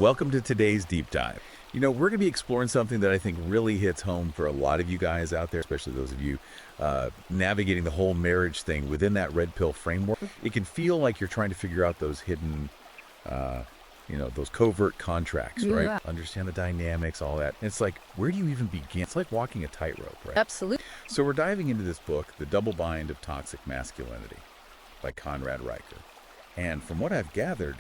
welcome to today's deep dive. We're going to be exploring something that I think really hits home for a lot of you guys out there, especially those of you navigating the whole marriage thing within that red pill framework. It can feel like you're trying to figure out those hidden, those covert contracts, right? Yeah. Understand the dynamics, all that. And it's like, where do you even begin? It's like walking a tightrope, right? Absolutely. So we're diving into this book, The Double Bind of Toxic Masculinity by Conrad Riker. And from what I've gathered,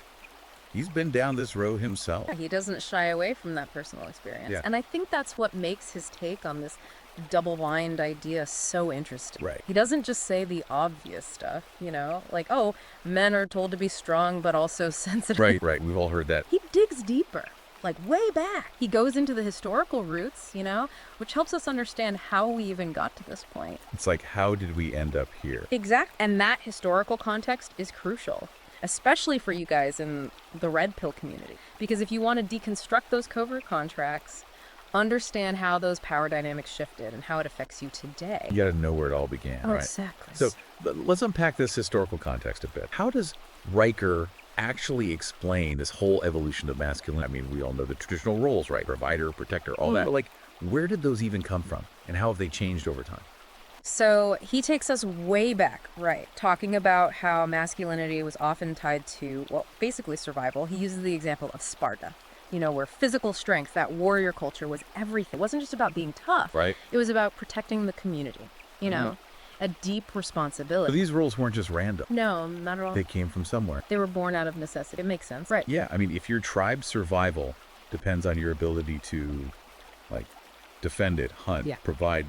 he's been down this road himself. Yeah, he doesn't shy away from that personal experience. Yeah. And I think that's what makes his take on this double bind idea so interesting. Right. He doesn't just say the obvious stuff, like, oh, men are told to be strong but also sensitive. Right. We've all heard that. He digs deeper, like way back. He goes into the historical roots, which helps us understand how we even got to this point. It's like, how did we end up here? Exactly. And that historical context is crucial, especially for you guys in the red pill community. Because if you want to deconstruct those covert contracts, understand how those power dynamics shifted and how it affects you today. You got to know where it all began, right? Exactly. So let's unpack this historical context a bit. How does Riker actually explain this whole evolution of masculinity? I mean, we all know the traditional roles, right? Provider, protector, all that. But like, where did those even come from? And how have they changed over time? So he takes us way back, right, talking about how masculinity was often tied to, basically survival. He uses the example of Sparta, where physical strength, that warrior culture was everything. It wasn't just about being tough. Right. It was about protecting the community, a deep responsibility. So these rules weren't just random. No, not at all. They came from somewhere. They were born out of necessity. It makes sense. Right. Yeah. I mean, if your tribe's survival depends on your ability to, defend it, hunt, Yeah. provide,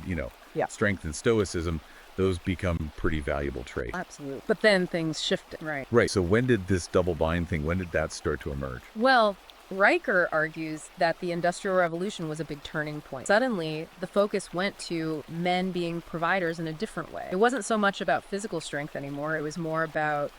Yeah. strength and stoicism, those become pretty valuable traits. Absolutely. But then things shifted. Right. Right. So when did this double bind thing, when did that start to emerge? Well, Riker argues that the Industrial Revolution was a big turning point. Suddenly, the focus went to men being providers in a different way. It wasn't so much about physical strength anymore. It was more about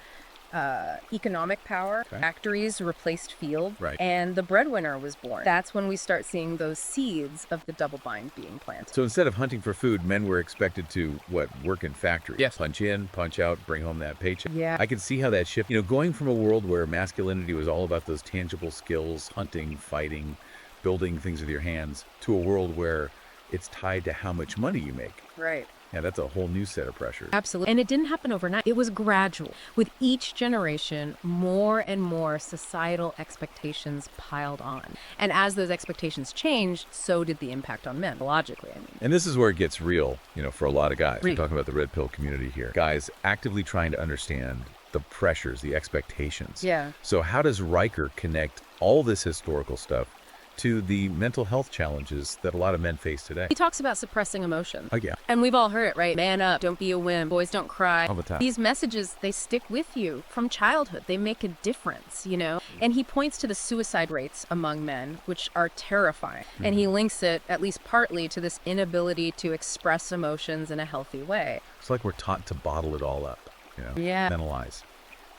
economic power. Okay. Factories replaced field, Right. and the breadwinner was born. That's when we start seeing those seeds of the double bind being planted. So instead of hunting for food, men were expected to, work in factories? Yes. Punch in, punch out, bring home that paycheck. Yeah. I can see how that shift, going from a world where masculinity was all about those tangible skills, hunting, fighting, building things with your hands, to a world where it's tied to how much money you make. Right. Yeah, that's a whole new set of pressures. Absolutely. And it didn't happen overnight. It was gradual. With each generation, more and more societal expectations piled on. And as those expectations changed, so did the impact on men, logically, I mean. And this is where it gets real, for a lot of guys. We're Real. talking about the red pill community here. Guys actively trying to understand the pressures, the expectations. Yeah. So how does Riker connect all this historical stuff to the mental health challenges that a lot of men face today? He talks about suppressing emotion. Oh, yeah. And we've all heard it, right? Man up, don't be a wimp, boys don't cry. All the time. These messages, they stick with you from childhood. They make a difference, And he points to the suicide rates among men, which are terrifying. And he links it, at least partly, to this inability to express emotions in a healthy way. It's like we're taught to bottle it all up, Yeah. mentalize.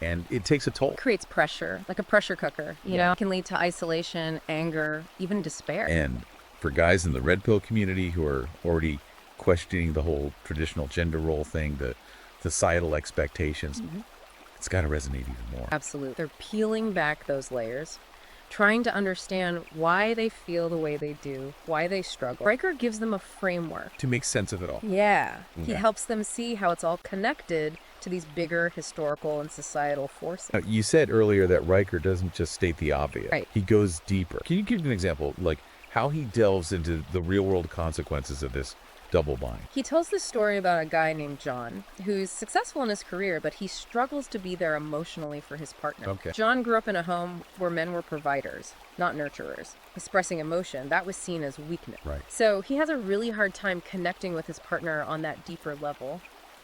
And it takes a toll. Creates pressure, like a pressure cooker, Yeah. It can lead to isolation, anger, even despair. And for guys in the red pill community who are already questioning the whole traditional gender role thing, the societal expectations, it's got to resonate even more. Absolutely. They're peeling back those layers, trying to understand why they feel the way they do, why they struggle. Riker gives them a framework. To make sense of it all. Yeah. He Yeah. helps them see how it's all connected to these bigger historical and societal forces. You said earlier that Riker doesn't just state the obvious. Right. He goes deeper. Can you give an example, like how he delves into the real world consequences of this double bind? He tells this story about a guy named John who's successful in his career, but he struggles to be there emotionally for his partner. Okay. John grew up in a home where men were providers, not nurturers. Expressing emotion, that was seen as weakness. Right. So he has a really hard time connecting with his partner on that deeper level,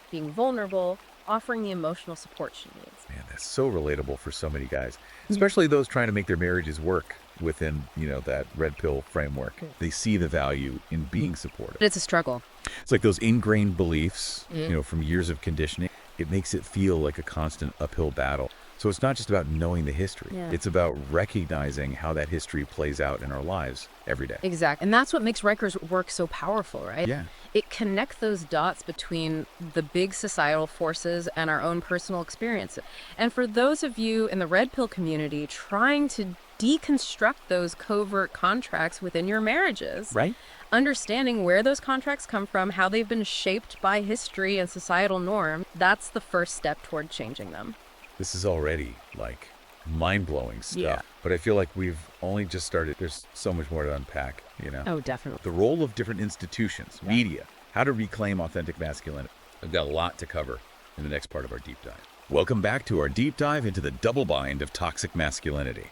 being vulnerable, offering the emotional support she needs. Man, that's so relatable for so many guys, especially those trying to make their marriages work within, that red pill framework. They see the value in being supportive. But it's a struggle. It's like those ingrained beliefs, from years of conditioning. It makes it feel like a constant uphill battle. So it's not just about knowing the history. Yeah. It's about recognizing how that history plays out in our lives every day. Exactly. And that's what makes Riker's work so powerful, right? Yeah. It connects those dots between the big societal forces and our own personal experiences. And for those of you in the Red Pill community trying to deconstruct those covert contracts within your marriages, Right? understanding where those contracts come from, how they've been shaped by history and societal norm, that's the first step toward changing them. This is already like mind-blowing stuff. Yeah. But I feel like we've only just started. There's so much more to unpack, you know? Oh, definitely. The role of different institutions, media, how to reclaim authentic masculinity. I've got a lot to cover in the next part of our deep dive. Welcome back to our deep dive into the double bind of toxic masculinity.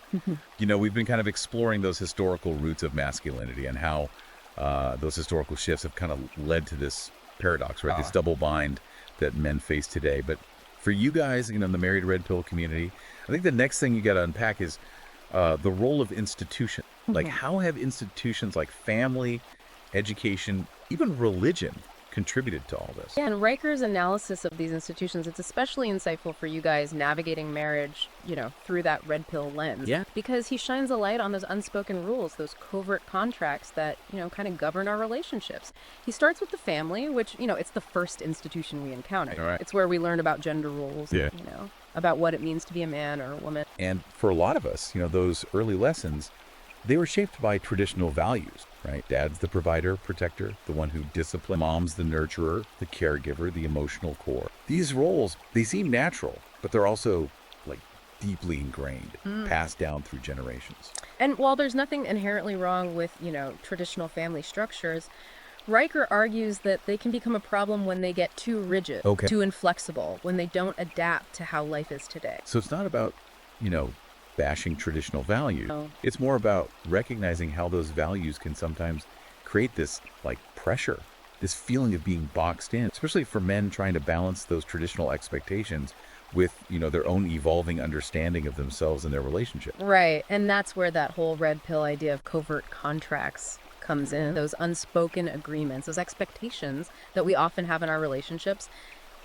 You know, we've been kind of exploring those historical roots of masculinity and how those historical shifts have kind of led to this paradox, right? This double bind that men face today. But for you guys, you know, in the married red pill community, I think the next thing you got to unpack is the role of institutions. Like, how have institutions like family, education, even religion contributed to all this? Yeah, and Riker's analysis of these institutions, it's especially insightful for you guys navigating marriage, you know, through that red pill lens. Yeah. Because he shines a light on those unspoken rules, those covert contracts that, you know, kind of govern our relationships. He starts with the family, which, you know, it's the first institution we encounter. All right. It's where we learn about gender roles, Yeah. you know, about what it means to be a man or a woman. And for a lot of us, you know, those early lessons, they were shaped by traditional values, right? Dad's the provider, protector, the one who disciplines. Mom's the nurturer, the caregiver, the emotional core. These roles, they seem natural, but they're also like deeply ingrained, passed down through generations. And while there's nothing inherently wrong with, you know, traditional family structures, Riker argues that they can become a problem when they get too rigid, Okay. too inflexible, when they don't adapt to how life is today. So it's not about, you know, bashing traditional values. No. It's more about recognizing how those values can sometimes create this like pressure, this feeling of being boxed in, especially for men trying to balance those traditional expectations with, you know, their own evolving understanding of themselves and their relationship. Right. And that's where that whole red pill idea of covert contracts comes in. Those unspoken agreements, those expectations that we often have in our relationships,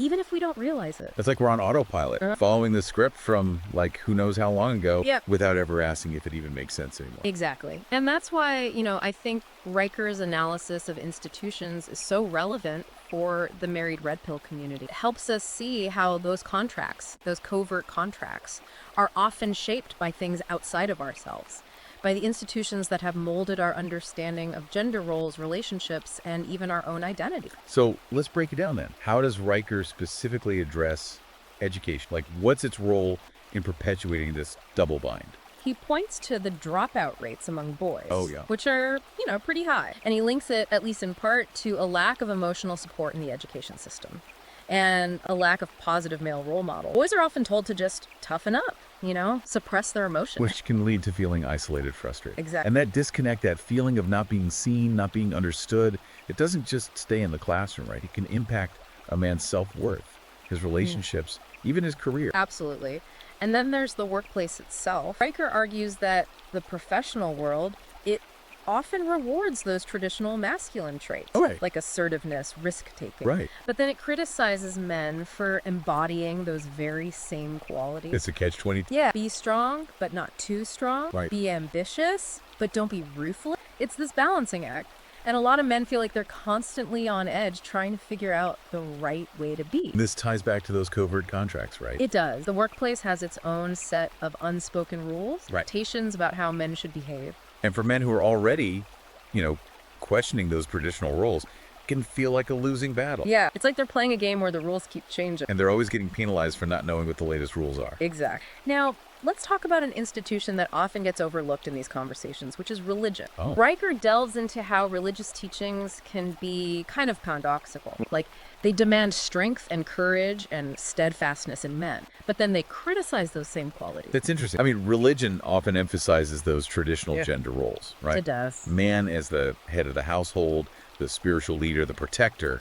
even if we don't realize it. It's like we're on autopilot, following the script from like who knows how long ago, Yep. without ever asking if it even makes sense anymore. Exactly. And that's why, you know, I think Riker's analysis of institutions is so relevant for the married red pill community. It helps us see how those contracts, those covert contracts, are often shaped by things outside of ourselves, by the institutions that have molded our understanding of gender roles, relationships, and even our own identity. So let's break it down then. How does Riker specifically address education? Like, what's its role in perpetuating this double bind? He points to the dropout rates among boys, Oh, yeah. which are, you know, pretty high. And he links it, at least in part, to a lack of emotional support in the education system and a lack of positive male role model. Boys are often told to just toughen up, you know, suppress their emotions. Which can lead to feeling isolated, frustrated. Exactly. And that disconnect, that feeling of not being seen, not being understood, it doesn't just stay in the classroom, right? It can impact a man's self-worth, his relationships, even his career. Absolutely. And then there's the workplace itself. Riker argues that the professional world, it often rewards those traditional masculine traits, Oh, right. like assertiveness, risk-taking. Right. But then it criticizes men for embodying those very same qualities. It's a catch-22. Yeah, be strong, but not too strong. Right. Be ambitious, but don't be ruthless. It's this balancing act. And a lot of men feel like they're constantly on edge trying to figure out the right way to be. This ties back to those covert contracts, right? It does. The workplace has its own set of unspoken rules, Right. expectations about how men should behave. And for men who are already, you know, questioning those traditional roles, it can feel like a losing battle. Yeah, it's like they're playing a game where the rules keep changing. And they're always getting penalized for not knowing what the latest rules are. Exactly. Now, let's talk about an institution that often gets overlooked in these conversations, which is religion. Oh. Riker delves into how religious teachings can be kind of paradoxical. Like, they demand strength and courage and steadfastness in men, but then they criticize those same qualities. That's interesting. I mean, religion often emphasizes those traditional gender roles, right? It does. Man as the head of the household, the spiritual leader, the protector.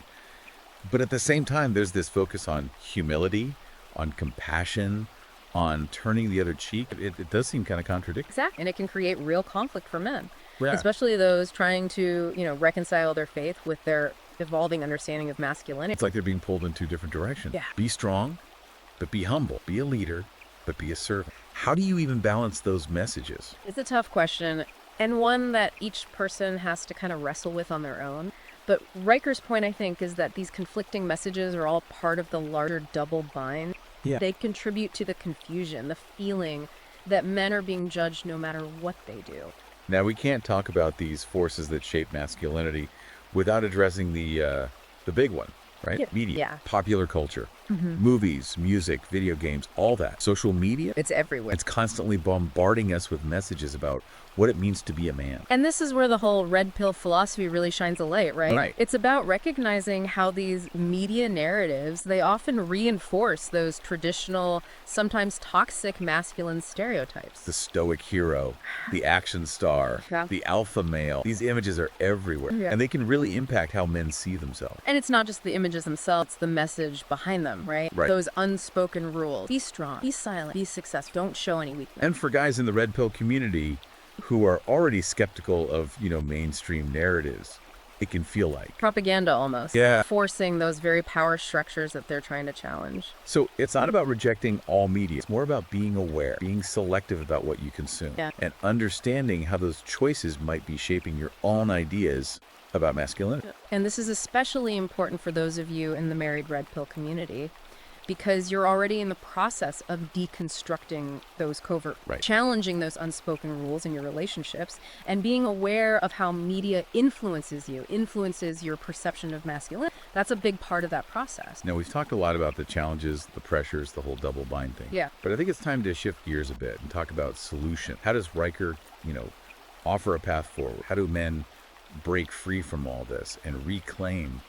But at the same time, there's this focus on humility, on compassion, on turning the other cheek. It does seem kind of contradictory. Exactly. And it can create real conflict for men, Yeah. especially those trying to, you know, reconcile their faith with their evolving understanding of masculinity. It's like they're being pulled in two different directions. Yeah. Be strong, but be humble. Be a leader, but be a servant. How do you even balance those messages? It's a tough question, and one that each person has to kind of wrestle with on their own. But Riker's point, I think, is that these conflicting messages are all part of the larger double bind. Yeah. They contribute to the confusion, the feeling that men are being judged no matter what they do. Now, we can't talk about these forces that shape masculinity without addressing the big one, right? Yeah. Media, Yeah. popular culture, movies, music, video games, all that. Social media, It's everywhere. it's constantly bombarding us with messages about what it means to be a man. And this is where the whole red pill philosophy really shines a light, right? Right. It's about recognizing how these media narratives, they often reinforce those traditional, sometimes toxic masculine stereotypes. The stoic hero, the action star, Yeah. the alpha male. These images are everywhere, Yeah. and they can really impact how men see themselves. And it's not just the images themselves, it's the message behind them, right? Right. Those unspoken rules. Be strong, be silent, be successful, don't show any weakness. And for guys in the red pill community who are already skeptical of, mainstream narratives, it can feel like. Propaganda almost. Yeah. Forcing those very power structures that they're trying to challenge. So it's not about rejecting all media. It's more about being aware, being selective about what you consume, Yeah. and understanding how those choices might be shaping your own ideas about masculinity. And this is especially important for those of you in the married red pill community, because you're already in the process of deconstructing those covert, Right. challenging those unspoken rules in your relationships, and being aware of how media influences your perception of masculinity. That's a big part of that process. Now, we've talked a lot about the challenges, the pressures, the whole double bind thing. Yeah. But I think it's time to shift gears a bit and talk about solution. How does Riker, offer a path forward? How do men break free from all this and reclaim,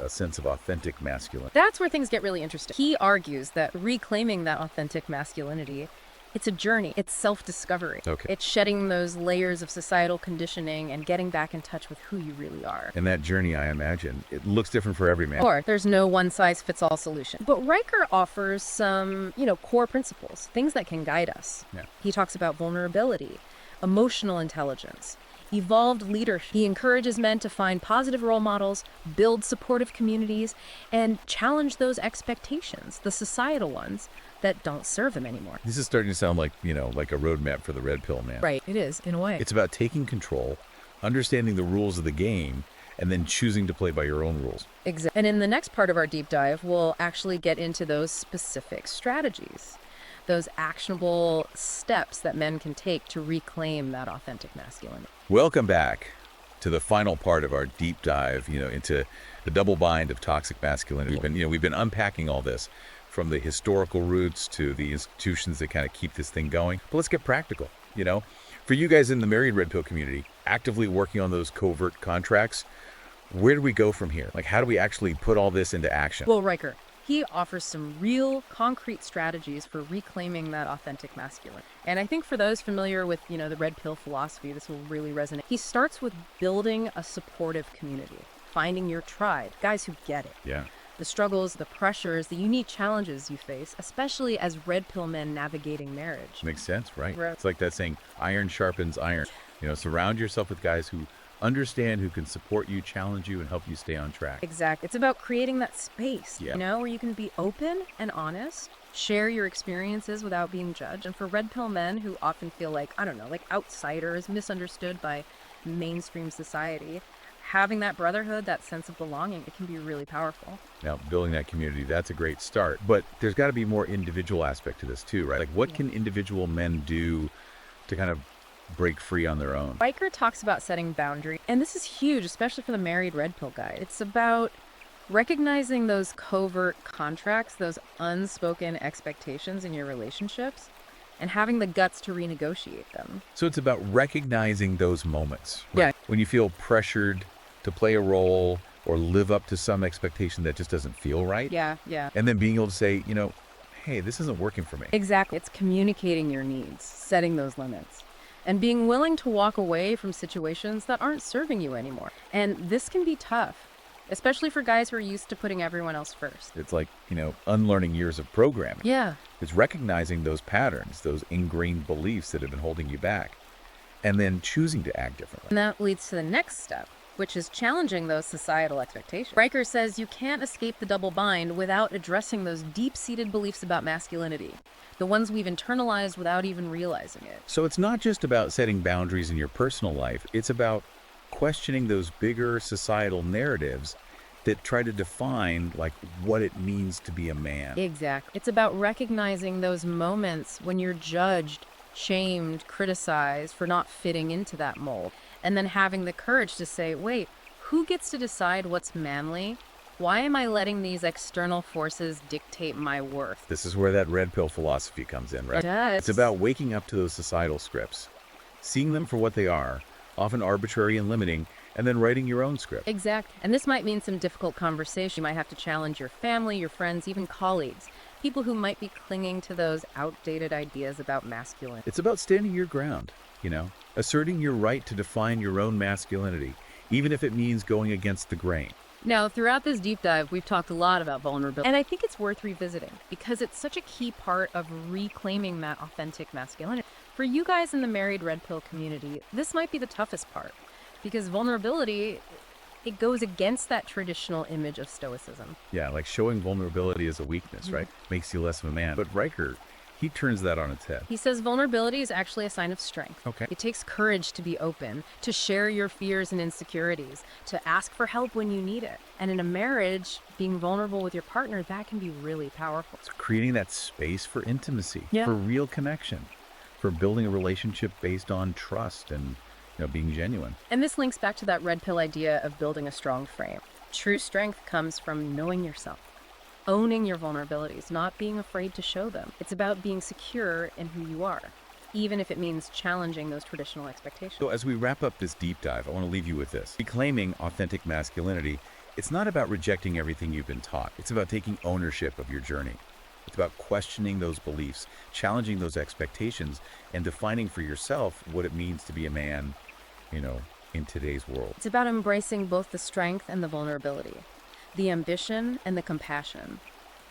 a sense of authentic masculinity? That's where things get really interesting. He argues that reclaiming that authentic masculinity, it's a journey. It's self-discovery. Okay. It's shedding those layers of societal conditioning and getting back in touch with who you really are. And that journey, I imagine, it looks different for every man. Or there's no one-size-fits-all solution. But Riker offers some, core principles, things that can guide us. Yeah. He talks about vulnerability, emotional intelligence, evolved leadership. He encourages men to find positive role models, build supportive communities, and challenge those expectations, the societal ones, that don't serve them anymore. This is starting to sound like, like a roadmap for the red pill man. Right, it is, in a way. It's about taking control, understanding the rules of the game, and then choosing to play by your own rules. Exactly. And in the next part of our deep dive, we'll actually get into those specific strategies, those actionable steps that men can take to reclaim that authentic masculinity. Welcome back to the final part of our deep dive, into the double bind of toxic masculinity. We've been unpacking all this from the historical roots to the institutions that kind of keep this thing going. But let's get practical, For you guys in the married red pill community, actively working on those covert contracts, where do we go from here? Like, how do we actually put all this into action? Well, Riker, he offers some real concrete strategies for reclaiming that authentic masculine. And I think for those familiar with, the red pill philosophy, this will really resonate. He starts with building a supportive community, finding your tribe, guys who get it. Yeah. The struggles, the pressures, the unique challenges you face, especially as red pill men navigating marriage. Makes sense, right? Right. It's like that saying, iron sharpens iron. Surround yourself with guys who understand, who can support you, challenge you, and help you stay on track. Exactly. It's about creating that space, Yeah. where you can be open and honest, share your experiences without being judged. And for red pill men who often feel like outsiders, misunderstood by mainstream society, having that brotherhood, that sense of belonging, it can be really powerful. Now, building that community, that's a great start. But there's got to be more individual aspect to this too, right? Like, what can individual men do to kind of break free on their own? Riker talks about setting boundaries, and this is huge, especially for the married red pill guy. It's about recognizing those covert contracts, those unspoken expectations in your relationships, and having the guts to renegotiate them. So it's about recognizing those moments. Right? Yeah. When you feel pressured to play a role or live up to some expectation that just doesn't feel right. Yeah. And then being able to say, hey, this isn't working for me. Exactly. It's communicating your needs, setting those limits, and being willing to walk away from situations that aren't serving you anymore. And this can be tough, especially for guys who are used to putting everyone else first. It's like, unlearning years of programming. Yeah. It's recognizing those patterns, those ingrained beliefs that have been holding you back, and then choosing to act differently. And that leads to the next step, which is challenging those societal expectations. Riker says you can't escape the double bind without addressing those deep-seated beliefs about masculinity, the ones we've internalized without even realizing it. So it's not just about setting boundaries in your personal life, it's about questioning those bigger societal narratives that try to define like what it means to be a man. Exactly. It's about recognizing those moments when you're judged, shamed, criticized for not fitting into that mold, and then having the courage to say, wait, who gets to decide what's manly? Why am I letting these external forces dictate my worth? This is where that red pill philosophy comes in, right? It does. It's about waking up to those societal scripts, seeing them for what they are, often arbitrary and limiting, and then writing your own script. Exactly. And this might mean some difficult conversation. You might have to challenge your family, your friends, even colleagues, people who might be clinging to those outdated ideas about masculinity. It's about standing your ground, asserting your right to define your own masculinity, even if it means going against the grain. Now, throughout this deep dive, we've talked a lot about vulnerability, and I think it's worth revisiting because it's such a key part of reclaiming that authentic masculinity. For you guys in the married red pill community, this might be the toughest part because vulnerability, it goes against that traditional image of stoicism. Yeah, like showing vulnerability as a weakness, right? Makes you less of a man. But Riker, he turns that on its head. He says vulnerability is actually a sign of strength. Okay. It takes courage to be open, to share your fears and insecurities, to ask for help when you need it. And in a marriage, being vulnerable with your partner, that can be really powerful. So creating that space for intimacy, Yeah. for real connection, for building a relationship based on trust and being genuine. And this links back to that red pill idea of building a strong frame. True strength comes from knowing yourself, owning your vulnerabilities, not being afraid to show them. It's about being secure in who you are, even if it means challenging those traditional expectations. So as we wrap up this deep dive, I want to leave you with this. Reclaiming authentic masculinity, it's not about rejecting everything you've been taught. It's about taking ownership of your journey. It's about questioning those beliefs, challenging those expectations, and defining for yourself what it means to be a man, in today's world. It's about embracing both the strength and the vulnerability, the ambition and the compassion,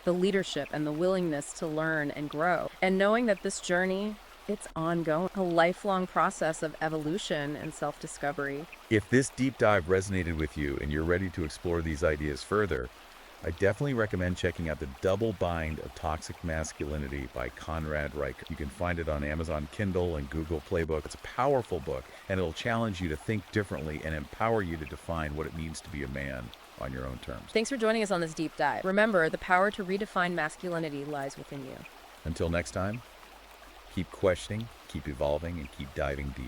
the leadership and the willingness to learn and grow, and knowing that this journey, it's ongoing, a lifelong process of evolution and self-discovery. If this deep dive resonated with you and you're ready to explore these ideas further, I definitely recommend checking out The Double Bind of Toxic Masculinity by Conrad Riker. You can find it on Amazon Kindle and Google Playbook. It's a powerful book, and it'll challenge you to think differently and empower you to define what it means to be a man on your own terms. Thanks for joining us on this deep dive. Remember, the power to redefine masculinity lies within you. Until next time, keep questioning, keep evolving, and keep diving deep.